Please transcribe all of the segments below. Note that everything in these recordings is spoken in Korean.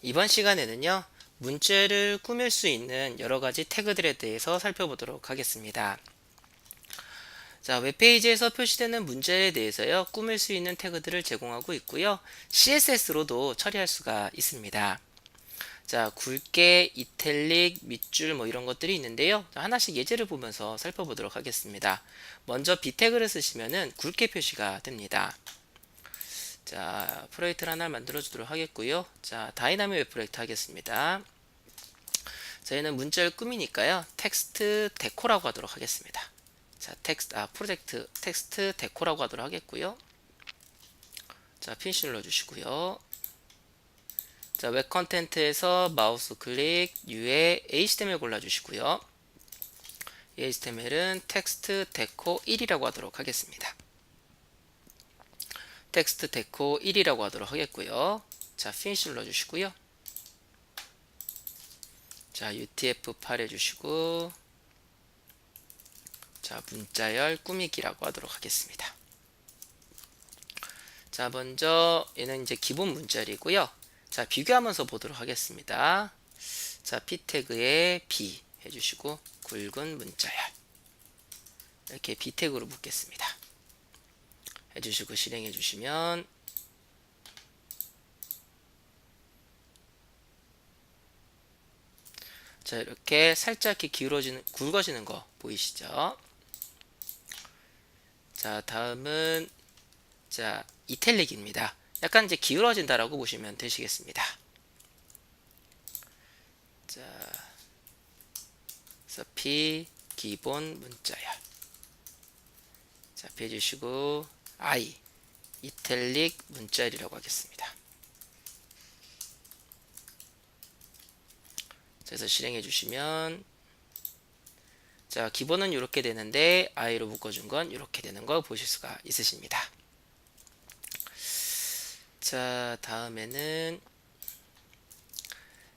이번 시간에는요, 문자를 꾸밀 수 있는 여러 가지 태그들에 대해서 살펴보도록 하겠습니다. 자, 웹페이지에서 표시되는 문자에 대해서요, 꾸밀 수 있는 태그들을 제공하고 있고요, CSS로도 처리할 수가 있습니다. 자, 굵게, 이탈릭, 밑줄 뭐 이런 것들이 있는데요. 하나씩 예제를 보면서 살펴보도록 하겠습니다. 먼저 B 태그를 쓰시면은 굵게 표시가 됩니다. 자, 프로젝트를 하나 만들어 주도록 하겠고요. 자, 다이나믹 웹 프로젝트 하겠습니다. 저희는 문자를 꾸미니까요, 텍스트 데코라고 하도록 하겠습니다. 자, 프로젝트 텍스트 데코라고 하도록 하겠고요. 자, 피니시 눌러주시고요. 자, 웹 컨텐트에서 마우스 클릭, U에 HTML 골라주시고요. 이 HTML은 텍스트 데코 1이라고 하도록 하겠습니다. 텍스트 데코 1이라고 하도록 하겠고요. 자, 피니시 눌러주시고요. 자, UTF-8 해주시고, 자, 문자열 꾸미기라고 하도록 하겠습니다. 자, 먼저 얘는 이제 기본 문자열이고요. 자, 비교하면서 보도록 하겠습니다. 자, P 태그에 B 해주시고, 굵은 문자열 이렇게 B 태그로 묶겠습니다. 해주시고 실행해 주시면, 자, 이렇게 살짝 이렇게 굵어지는 거 보이시죠? 자, 다음은 자, 이탈릭입니다. 약간 이제 기울어진다라고 보시면 되시겠습니다. 자, 그래서 P 기본 문자열. 자, 해주시고 I 이탈릭 문자열이라고 하겠습니다. 그래서 실행해 주시면, 자, 기본은 이렇게 되는데 I로 묶어준 건 이렇게 되는 거 보실 수가 있으십니다. 자, 다음에는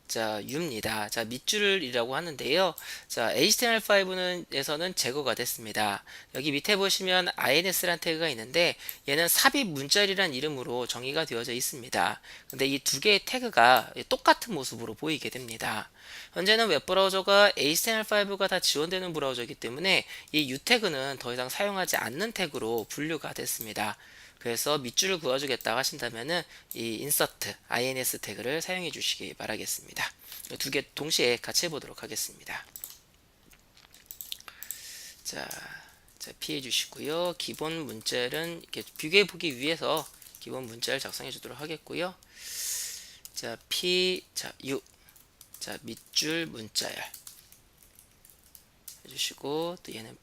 자, U입니다. 자, 밑줄이라고 하는데요. 자, HTML5에서는 제거가 됐습니다. 여기 밑에 보시면 INS라는 태그가 있는데 얘는 삽입 문자열이라는 이름으로 정의가 되어져 있습니다. 근데 이 두 개의 태그가 똑같은 모습으로 보이게 됩니다. 현재는 웹브라우저가 HTML5가 다 지원되는 브라우저이기 때문에 이 U 태그는 더 이상 사용하지 않는 태그로 분류가 됐습니다. 그래서 밑줄을 그어주겠다 하신다면은 이 insert ins 태그를 사용해 주시기 바라겠습니다. 두 개 동시에 같이 해보도록 하겠습니다. 자, 피해 주시고요. 기본 문자열은 이렇게 비교해 보기 위해서 기본 문자열 작성해 주도록 하겠고요. 자, U. 자, 밑줄 문자열 해주시고, 또 얘는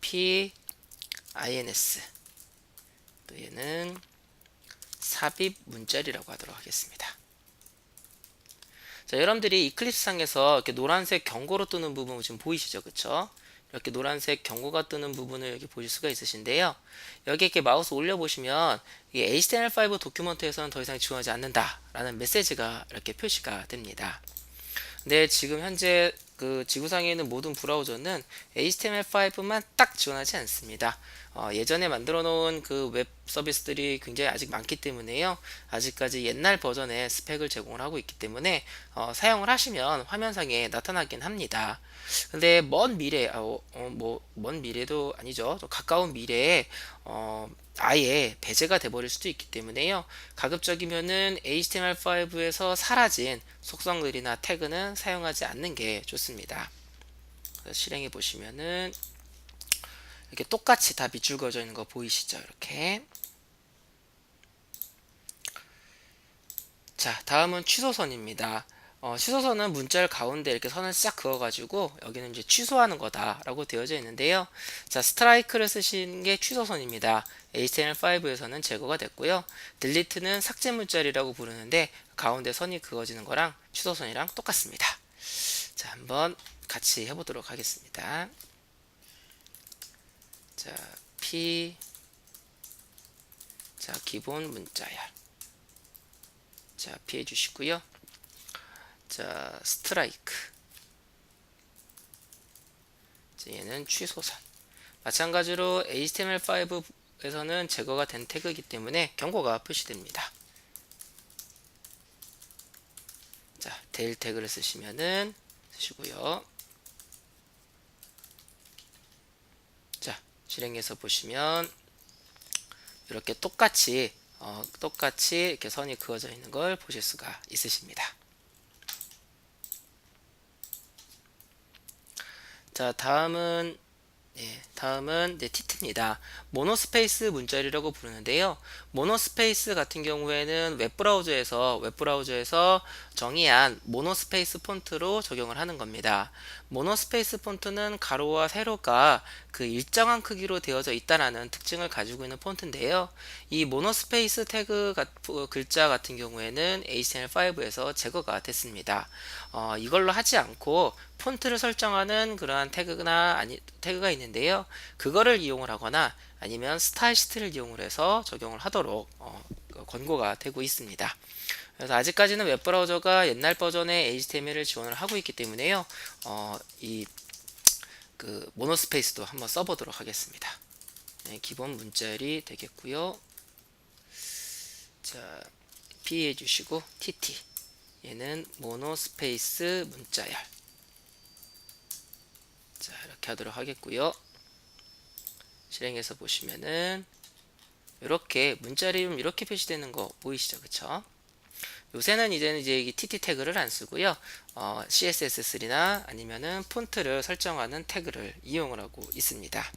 ins. 또 얘는 삽입 문자열이라고 하도록 하겠습니다. 자, 여러분들이 이클립스 상에서 이렇게 노란색 경고로 뜨는 부분 지금 보이시죠? 그쵸? 이렇게 노란색 경고가 뜨는 부분을 여기 보실 수가 있으신데요. 여기 이렇게 마우스 올려보시면 이 HTML5 도큐먼트에서는 더 이상 지원하지 않는다 라는 메시지가 이렇게 표시가 됩니다. 근데 지금 현재 그 지구상에 있는 모든 브라우저는 HTML5만 딱 지원하지 않습니다. 예전에 만들어 놓은 그 웹 서비스들이 굉장히 아직 많기 때문에요. 아직까지 옛날 버전의 스펙을 제공을 하고 있기 때문에 사용을 하시면 화면상에 나타나긴 합니다. 근데 먼 미래, 먼 미래도 아니죠. 또 가까운 미래에 아예 배제가 돼버릴 수도 있기 때문에요. 가급적이면은 HTML5에서 사라진 속성들이나 태그는 사용하지 않는 게 좋습니다. 실행해 보시면은 이렇게 똑같이 다 밑줄 그어져 있는 거 보이시죠? 이렇게. 자, 다음은 취소선입니다. 취소선은 문자열 가운데 이렇게 선을 싹 그어가지고 여기는 이제 취소하는 거다라고 되어져 있는데요. 자, 스트라이크를 쓰시는 게 취소선입니다. HTML5에서는 제거가 됐고요. 딜리트는 삭제 문자열이라고 부르는데 가운데 선이 그어지는 거랑 취소선이랑 똑같습니다. 자, 한번 같이 해보도록 하겠습니다. 자, 자, 기본 문자열. 자, 피해 주시고요. 자, 스트라이크. 자, 얘는 취소선. 마찬가지로 HTML5에서는 제거가 된 태그이기 때문에 경고가 표시됩니다. 자, 데일 태그를 쓰시면은 쓰시고요. 자, 실행해서 보시면 이렇게 똑같이 이렇게 선이 그어져 있는 걸 보실 수가 있으십니다. 자, 다음은 이제 티트입니다. 모노스페이스 문자열이라고 부르는데요. 모노스페이스 같은 경우에는 웹브라우저에서 정의한 모노스페이스 폰트로 적용을 하는 겁니다. 모노스페이스 폰트는 가로와 세로가 그 일정한 크기로 되어져 있다는 특징을 가지고 있는 폰트인데요. 이 모노스페이스 태그 글자 같은 경우에는 HTML5에서 제거가 됐습니다. 이걸로 하지 않고 폰트를 설정하는 그러한 태그가 있는데요. 그거를 이용을 하거나 아니면 스타일 시트를 이용을 해서 적용을 하도록 권고가 되고 있습니다. 그래서 아직까지는 웹브라우저가 옛날 버전의 HTML을 지원을 하고 있기 때문에요. 이 모노스페이스도 한번 써보도록 하겠습니다. 네, 기본 문자열이 되겠고요. 자, P 해주시고 TT 얘는 모노스페이스 문자열. 자, 이렇게 하도록 하겠고요. 실행해서 보시면은 이렇게 문자열이 이렇게 표시되는 거 보이시죠, 그쵸? 요새는 이제는 이 TT 태그를 안 쓰고요. CSS3나 아니면은 폰트를 설정하는 태그를 이용을 하고 있습니다.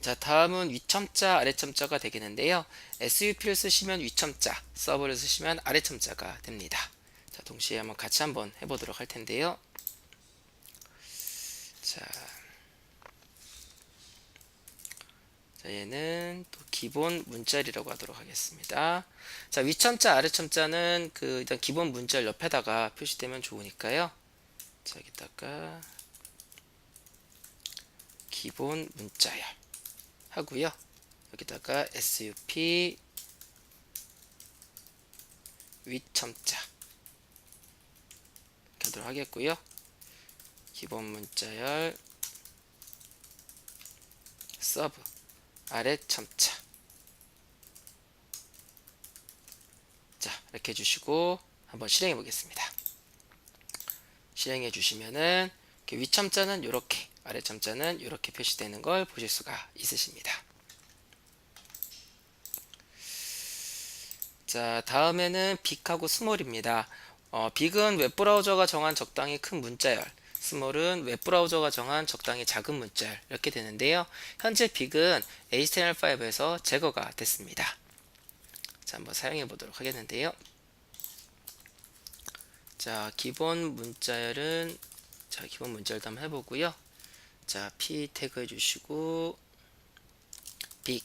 자, 다음은 위첨자, 아래첨자가 되겠는데요. SUP를 쓰시면 위첨자, 서버를 쓰시면 아래첨자가 됩니다. 자, 동시에 한번 해보도록 할 텐데요. 자, 얘는 또 기본 문자열이라고 하도록 하겠습니다. 자, 위첨자, 아래첨자는 일단 기본 문자열 옆에다가 표시되면 좋으니까요. 자, 여기다가 기본 문자열 하고요. 여기다가 SUP 위첨자 이렇게 하도록 하겠고요. 기본 문자열 서브 아래 첨자. 자, 이렇게 해주시고 한번 실행해 보겠습니다. 실행해 주시면은 위첨자는 이렇게, 아래 첨자는 이렇게 표시되는 걸 보실 수가 있으십니다. 자, 다음에는 빅하고 스몰입니다. 빅은 웹브라우저가 정한 적당히 큰 문자열, 스몰은 웹브라우저가 정한 적당히 작은 문자열 이렇게 되는데요. 현재 빅은 HTML5에서 제거가 됐습니다. 자, 한번 사용해 보도록 하겠는데요. 자, 기본 문자열도 한번 해보고요. 자, P 태그 해주시고 빅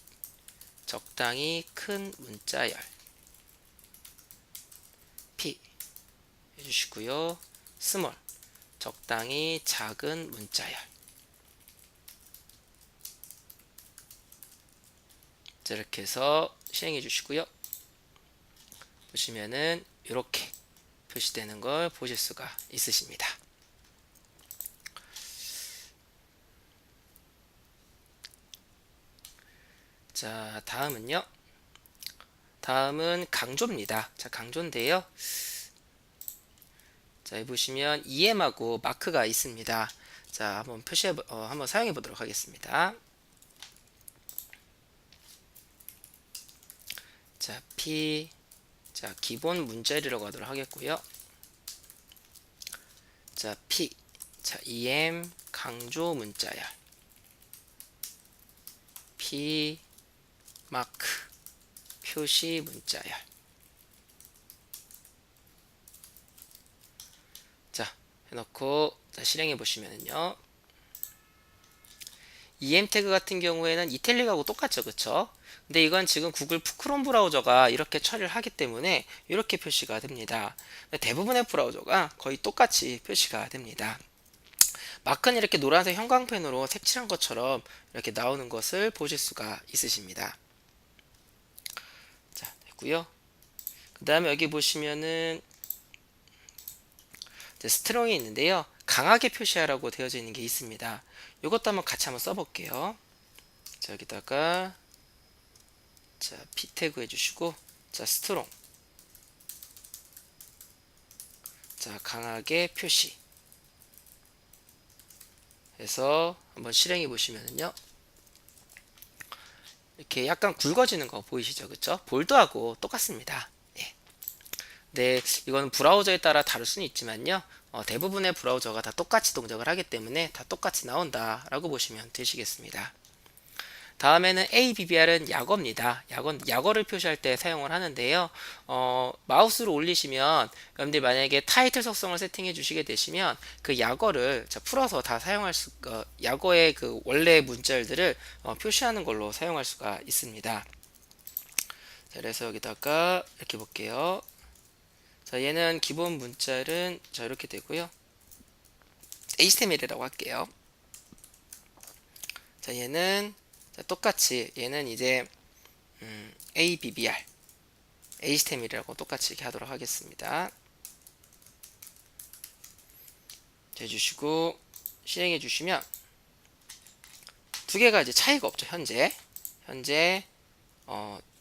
적당히 큰 문자열 P 해주시고요. 스몰 적당히 작은 문자열. 자, 이렇게 해서 실행해 주시고요. 보시면은 이렇게 표시되는 걸 보실 수가 있으십니다. 자, 다음은 강조입니다. 자, 강조인데요. 자, 여기 보시면 EM하고 마크가 있습니다. 자, 한번 사용해 보도록 하겠습니다. 자, 기본 문자열이라고 하도록 하겠고요. 자, EM 강조 문자열 P 마크 표시 문자열. 자, 해놓고 실행해 보시면은요. EM 태그 같은 경우에는 이탈릭하고 똑같죠, 그쵸? 근데 이건 지금 구글 크롬 브라우저가 이렇게 처리를 하기 때문에 이렇게 표시가 됩니다. 대부분의 브라우저가 거의 똑같이 표시가 됩니다. 마크는 이렇게 노란색 형광펜으로 색칠한 것처럼 이렇게 나오는 것을 보실 수가 있으십니다. 자, 됐고요. 그 다음에 여기 보시면은 스트롱이 있는데요. 강하게 표시하라고 되어져 있는 게 있습니다. 이것도 한번 써볼게요. 자, 여기다가 자, P 태그 해주시고 자, 스트롱 자, 강하게 표시 해서 한번 실행해 보시면은요. 이렇게 약간 굵어지는 거 보이시죠? 그쵸? 볼드하고 똑같습니다. 예. 네, 이건 브라우저에 따라 다를 수는 있지만요. 대부분의 브라우저가 다 똑같이 동작을 하기 때문에 다 똑같이 나온다라고 보시면 되시겠습니다. 다음에는 ABBR은 약어입니다. 약어를 표시할 때 사용을 하는데요. 마우스를 올리시면 여러분들이 만약에 타이틀 속성을 세팅해 주시게 되시면 그 약어를 풀어서 다 사용할 약어의 그 원래 문자열들을 표시하는 걸로 사용할 수가 있습니다. 자, 그래서 여기다가 이렇게 볼게요. 자, 얘는 기본 문자열은 자, 이렇게 되고요. HTML이라고 할게요. 자, 얘는 똑같이 얘는 이제 ABBR HTML이라고 똑같이 이렇게 하도록 하겠습니다. 해주시고 실행해 주시면 두 개가 이제 차이가 없죠. 현재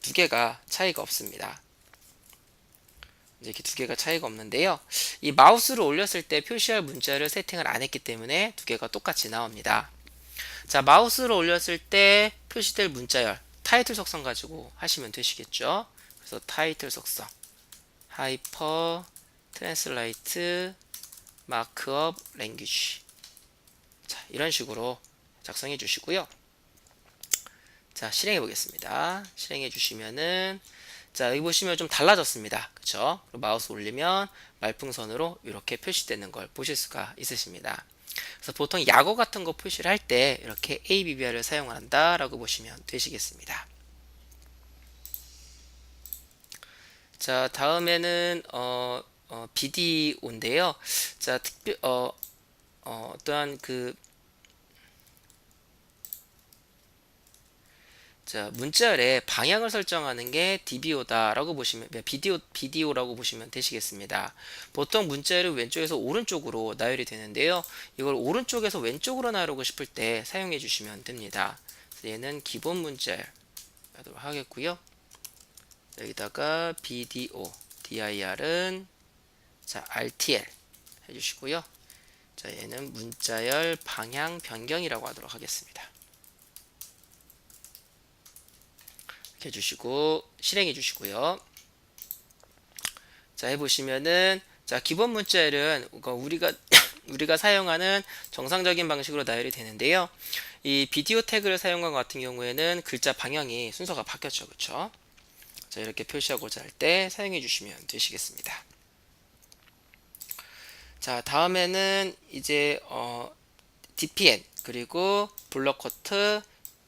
두 개가 차이가 없습니다. 이렇게 두 개가 차이가 없는데요. 이 마우스를 올렸을 때 표시할 문자를 세팅을 안 했기 때문에 두 개가 똑같이 나옵니다. 자, 마우스를 올렸을 때 표시될 문자열 타이틀 속성 가지고 하시면 되시겠죠. 그래서 타이틀 속성 하이퍼 트랜슬레이트 마크업 랭귀지 자, 이런 식으로 작성해 주시고요. 자, 실행해 보겠습니다. 실행해 주시면은 자, 여기 보시면 좀 달라졌습니다. 그쵸? 마우스 올리면 말풍선으로 이렇게 표시되는 걸 보실 수가 있으십니다. 그래서 보통 약어 같은 거 표시를 할 때 이렇게 ABBR을 사용한다 라고 보시면 되시겠습니다. 자, 다음에는 BDO인데요. 자, 어떠한 자, 문자열의 방향을 설정하는 게 DBO다라고 보시면 BDO라고 보시면 되시겠습니다. 보통 문자열은 왼쪽에서 오른쪽으로 나열이 되는데요. 이걸 오른쪽에서 왼쪽으로 나열하고 싶을 때 사용해 주시면 됩니다. 얘는 기본 문자열 하도록 하겠고요. 여기다가 BDO, DIR은 자, RTL 해주시고요. 자, 얘는 문자열 방향 변경이라고 하도록 하겠습니다. 이렇게 해주시고 실행해 주시고요. 자, 해보시면은 자, 기본 문자열은 우리가 사용하는 정상적인 방식으로 나열이 되는데요. 이 비디오 태그를 사용한 것 같은 경우에는 글자 방향이 순서가 바뀌었죠, 그렇죠? 자, 이렇게 표시하고자 할 때 사용해 주시면 되시겠습니다. 자, 다음에는 이제 DPN 그리고 블럭 커트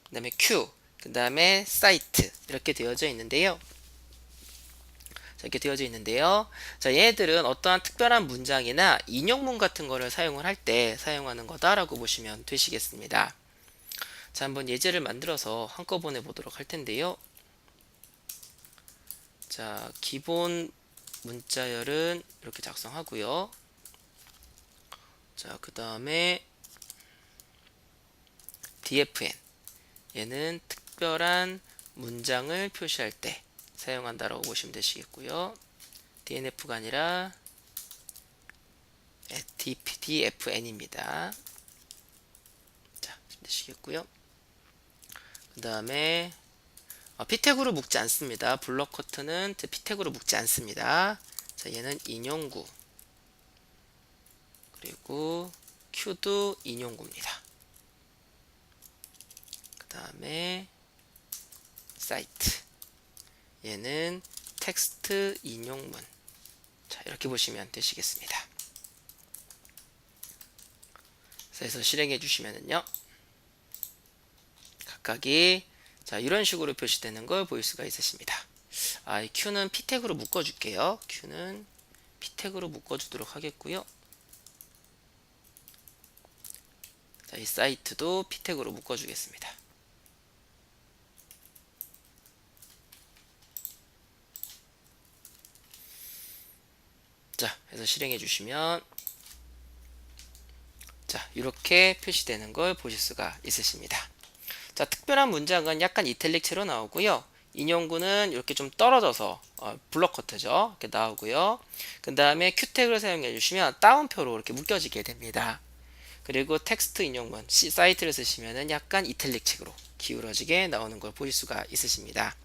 그 다음에 Q 그 다음에 사이트 이렇게 되어져 있는데요. 자, 이렇게 되어져 있는데요. 자, 얘네들은 어떠한 특별한 문장이나 인용문 같은 거를 사용을 할 때 사용하는 거다라고 보시면 되시겠습니다. 자, 한번 예제를 만들어서 한꺼번에 보도록 할 텐데요. 자, 기본 문자열은 이렇게 작성하고요. 자, 그 다음에 DFN 얘는 특별한 문장을 표시할 때 사용한다라고 보시면 되시겠고요. DNF가 아니라 DFN입니다. 자, 되시겠고요. 그 다음에 P태그로 묶지 않습니다. 블럭 커트는 P태그로 묶지 않습니다. 자, 얘는 인용구 그리고 Q도 인용구입니다. 그 다음에 사이트 얘는 텍스트 인용문 자, 이렇게 보시면 되시겠습니다. 그래서 실행해 주시면은요 각각이 자, 이런 식으로 표시되는 걸 보일 수가 있으십니다. 이 Q는 P태그로 묶어 줄게요. Q는 P태그로 묶어 주도록 하겠고요. 자, 이 사이트도 P태그로 묶어 주겠습니다. 자, 해서 실행해 주시면 자, 이렇게 표시되는 걸 보실 수가 있으십니다. 자, 특별한 문장은 약간 이탈릭체로 나오고요. 인용구는 이렇게 좀 떨어져서 블럭 커트죠. 이렇게 나오고요. 그 다음에 q 태그를 사용해 주시면 따옴표로 이렇게 묶여지게 됩니다. 그리고 텍스트 인용문 사이트를 쓰시면은 약간 이탈릭 책으로 기울어지게 나오는 걸 보실 수가 있으십니다.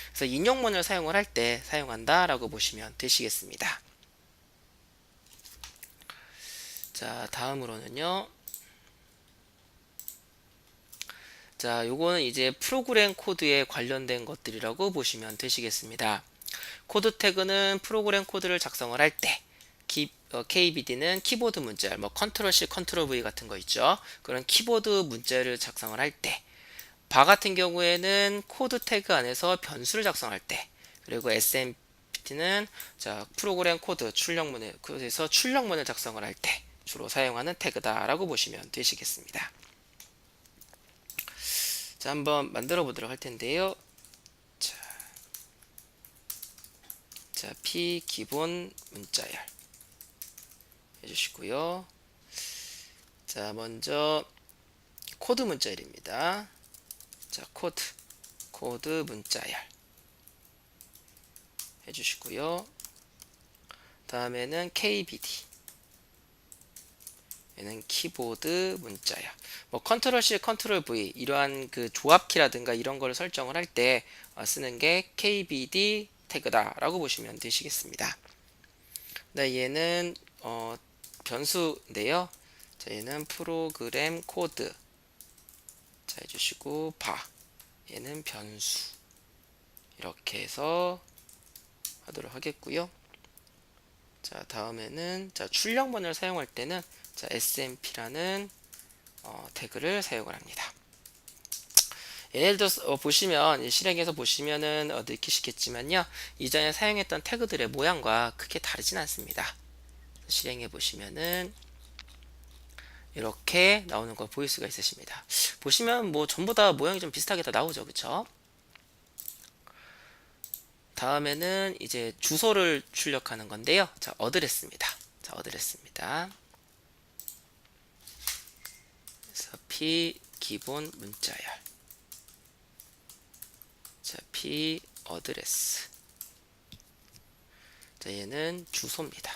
그래서 인용문을 사용을 할 때 사용한다 라고 보시면 되시겠습니다. 자, 다음으로는요. 자, 요거는 이제 프로그램 코드에 관련된 것들이라고 보시면 되시겠습니다. 코드 태그는 프로그램 코드를 작성을 할 때, KBD는 키보드 문자열, 뭐 컨트롤 C, 컨트롤 V 같은 거 있죠. 그런 키보드 문자열을 작성을 할 때, 바 같은 경우에는 코드 태그 안에서 변수를 작성할 때, 그리고 SMPT는 자, 프로그램 코드 출력문에 그래서 출력문을 작성을 할 때 주로 사용하는 태그다라고 보시면 되시겠습니다. 자, 한번 만들어 보도록 할 텐데요. 자, P 기본 문자열 해주시고요. 자, 먼저 코드 문자열입니다. 자, 코드 문자열 해주시고요. 다음에는 KBD 얘는 키보드 문자열. 뭐 컨트롤 C, 컨트롤 V 이러한 그 조합키라든가 이런 거를 설정을 할 때 쓰는 게 KBD 태그다라고 보시면 되시겠습니다. 네, 얘는 변수인데요. 자, 얘는 프로그램 코드 자 해주시고 바 얘는 변수 이렇게 해서 하도록 하겠고요. 자, 다음에는 자, 출력문을 사용할 때는 자, SMP라는 태그를 사용을 합니다. 예를 들어서 보시면 실행해서 보시면은 느끼시겠지만요, 이전에 사용했던 태그들의 모양과 크게 다르진 않습니다. 실행해 보시면은 이렇게 나오는 걸 보일 수가 있으십니다. 보시면 뭐 전부 다 모양이 좀 비슷하게 다 나오죠, 그쵸? 다음에는 이제 주소를 출력하는 건데요. 자, 어드레스입니다. 자, 어드레스입니다. 그래서 P 기본 문자열. 자, P 어드레스. 자, 얘는 주소입니다.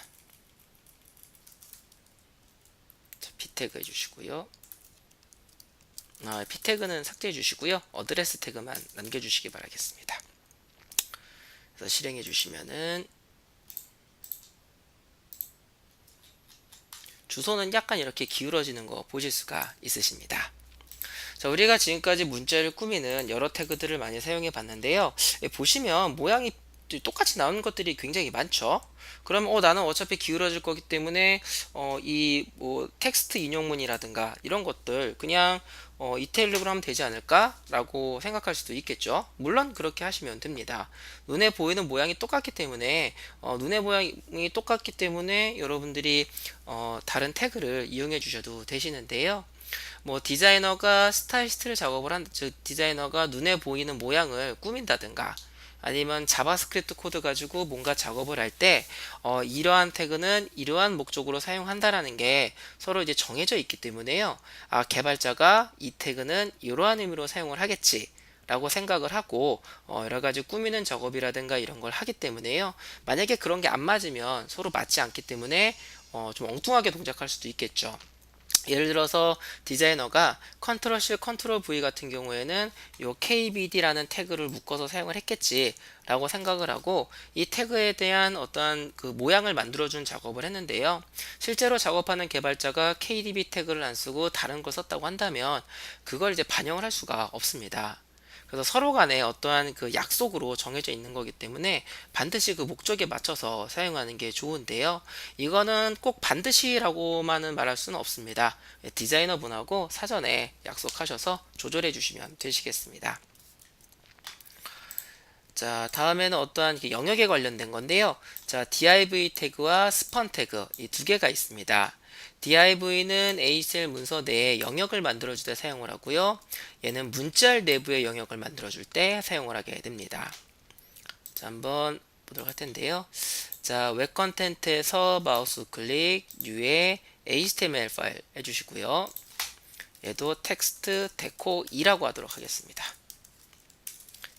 자, P 태그 해주시고요. P 태그는 삭제해 주시고요. 어드레스 태그만 남겨주시기 바라겠습니다. 그래서 실행해 주시면은 주소는 약간 이렇게 기울어지는 거 보실 수가 있으십니다. 자, 우리가 지금까지 문자를 꾸미는 여러 태그들을 많이 사용해 봤는데요. 보시면 모양이 똑같이 나오는 것들이 굉장히 많죠. 그러면 나는 어차피 기울어질 거기 때문에 이 뭐 텍스트 인용문이라든가 이런 것들 그냥 이태리로 하면 되지 않을까 라고 생각할 수도 있겠죠. 물론 그렇게 하시면 됩니다. 눈에 보이는 모양이 똑같기 때문에 눈의 모양이 똑같기 때문에 여러분들이 다른 태그를 이용해 주셔도 되시는데요. 뭐 디자이너가 스타일리스트를 작업을 한, 즉 디자이너가 눈에 보이는 모양을 꾸민다든가 아니면 자바스크립트 코드 가지고 뭔가 작업을 할 때 이러한 태그는 이러한 목적으로 사용한다라는 게 서로 이제 정해져 있기 때문에요. 개발자가 이 태그는 이러한 의미로 사용을 하겠지 라고 생각을 하고 여러 가지 꾸미는 작업이라든가 이런 걸 하기 때문에요. 만약에 그런 게 안 맞으면 서로 맞지 않기 때문에 좀 엉뚱하게 동작할 수도 있겠죠. 예를 들어서 디자이너가 컨트롤 C, 컨트롤 V 같은 경우에는 요 KBD라는 태그를 묶어서 사용을 했겠지 라고 생각을 하고 이 태그에 대한 어떠한 그 모양을 만들어준 작업을 했는데요. 실제로 작업하는 개발자가 KDB 태그를 안 쓰고 다른 걸 썼다고 한다면 그걸 이제 반영을 할 수가 없습니다. 그래서 서로 간에 어떠한 그 약속으로 정해져 있는 거기 때문에 반드시 그 목적에 맞춰서 사용하는 게 좋은데요. 이거는 꼭 반드시라고만은 말할 수는 없습니다. 디자이너 분하고 사전에 약속하셔서 조절해 주시면 되시겠습니다. 자, 다음에는 어떠한 영역에 관련된 건데요. 자, div 태그와 span 태그 이 두 개가 있습니다. div는 ACL 문서 내에 영역을 만들어줄 때 사용을 하고요. 얘는 문자열 내부의 영역을 만들어줄 때 사용을 하게 됩니다. 자, 한번 보도록 할 텐데요. 자, 웹 컨텐트에서 마우스 클릭, 뉴에 HTML 파일 해주시고요. 얘도 텍스트 데코 2라고 하도록 하겠습니다.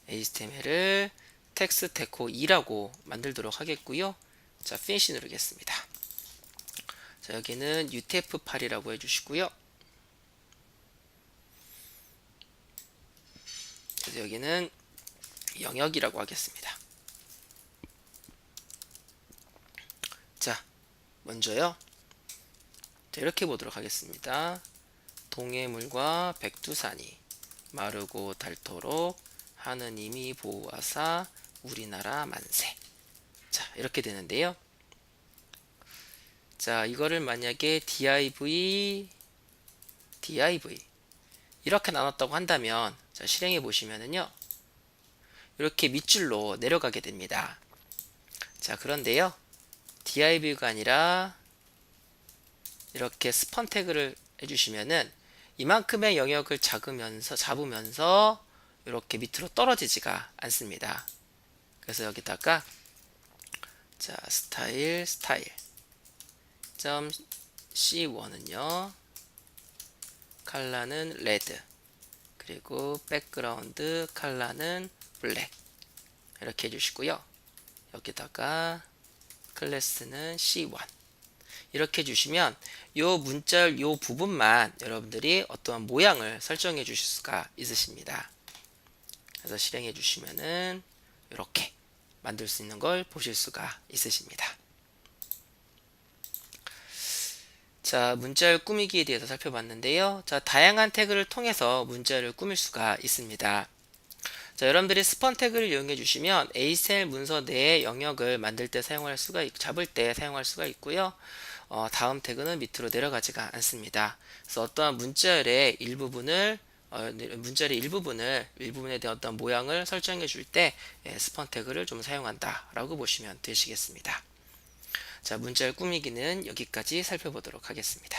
HTML을 텍스트 데코 2라고 만들도록 하겠고요. 자, 피니시 누르겠습니다. 자, 여기는 UTF-8이라고 해주시고요. 그래서 여기는 영역이라고 하겠습니다. 자, 먼저요. 자, 이렇게 보도록 하겠습니다. 동해물과 백두산이 마르고 닳도록 하느님이 보호하사 우리나라 만세. 자, 이렇게 되는데요. 자, 이거를 만약에 div 이렇게 나눴다고 한다면, 자, 실행해 보시면은요, 이렇게 밑줄로 내려가게 됩니다. 자, 그런데요, div가 아니라 이렇게 스펀 태그를 해주시면은 이만큼의 영역을 잡으면서 이렇게 밑으로 떨어지지가 않습니다. 그래서 여기다가 자, 스타일 C1은요, 컬러는 레드, 그리고 백그라운드 컬러는 블랙, 이렇게 해주시고요. 여기다가 클래스는 C1 이렇게 해주시면 요 문자열 요 부분만 여러분들이 어떠한 모양을 설정해 주실 수가 있으십니다. 그래서 실행해 주시면은 이렇게 만들 수 있는 걸 보실 수가 있으십니다. 자, 문자열 꾸미기에 대해서 살펴봤는데요. 자, 다양한 태그를 통해서 문자열을 꾸밀 수가 있습니다. 자, 여러분들이 스펀 태그를 이용해 주시면 HTML 문서 내의 영역을 만들 때 사용할 수가 잡을 때 사용할 수가 있고요. 다음 태그는 밑으로 내려가지가 않습니다. 그래서 어떠한 문자열의 일부분에 대한 어떤 모양을 설정해 줄 때 스펀 태그를 좀 사용한다 라고 보시면 되시겠습니다. 자, 문자열 꾸미기는 여기까지 살펴보도록 하겠습니다.